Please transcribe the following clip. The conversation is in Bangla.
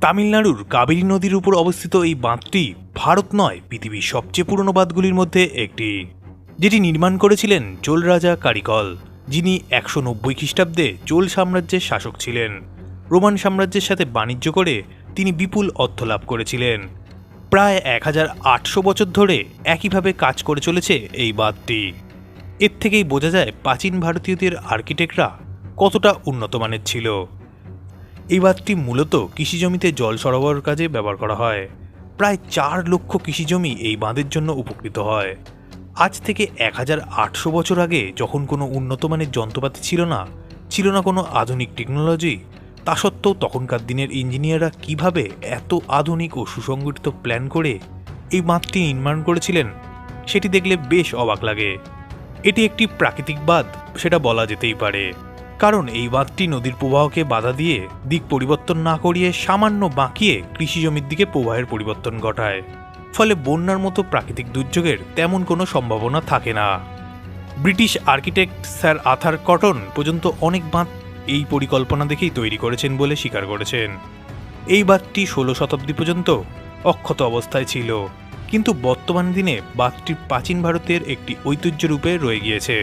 তামিলনাড়ুর কাবেরী নদীর উপর অবস্থিত এই বাঁধটি ভারত নয়, পৃথিবীর সবচেয়ে পুরনো বাঁধগুলির মধ্যে একটি, যেটি নির্মাণ করেছিলেন চোল রাজা কারিকল, যিনি 190 খ্রিস্টাব্দে চোল সাম্রাজ্যের শাসক ছিলেন। রোমান সাম্রাজ্যের সাথে বাণিজ্য করে তিনি বিপুল অর্থ লাভ করেছিলেন। প্রায় 1800 বছর ধরে একইভাবে কাজ করে চলেছে এই বাঁধটি। এর থেকেই বোঝা যায় প্রাচীন ভারতীয়দের আর্কিটেক্টরা কতটা উন্নত মানের ছিল। এই বাঁধটি মূলত কৃষিজমিতে জল সরবরাহের কাজে ব্যবহার করা হয়। প্রায় 4 লক্ষ কৃষিজমি এই বাঁধের জন্য উপকৃত হয়। আজ থেকে 1800 বছর আগে, যখন কোনো উন্নত মানের যন্ত্রপাতি ছিল না কোনো আধুনিক টেকনোলজি, তা সত্ত্বেও তখনকার দিনের ইঞ্জিনিয়াররা কিভাবে এত আধুনিক ও সুসংগঠিত প্ল্যান করে এই বাঁধটি নির্মাণ করেছিলেন, সেটি দেখলে বেশ অবাক লাগে। এটি একটি প্রাকৃতিক বাঁধ, সেটা বলা যেতেই পারে, কারণ এই বাঁধটি নদীর প্রবাহকে বাধা দিয়ে দিক পরিবর্তন না করিয়ে সামান্য বাঁকিয়ে কৃষিজমির দিকে প্রবাহের পরিবর্তন ঘটায়। ফলে বন্যার মতো প্রাকৃতিক দুর্যোগের তেমন কোনো সম্ভাবনা থাকে না। British architect sir Arthur cotton পর্যন্ত অনেক বাঁধ এই পরিকল্পনা দেখেই তৈরি করেছেন বলে স্বীকার করেছেন। এই বাঁধটি 16 শতাব্দী পর্যন্ত অক্ষত অবস্থায় ছিল, কিন্তু বর্তমান দিনে বাঁধটি প্রাচীন ভারতের একটি ঐতিহ্য রূপে রয়ে গিয়েছে।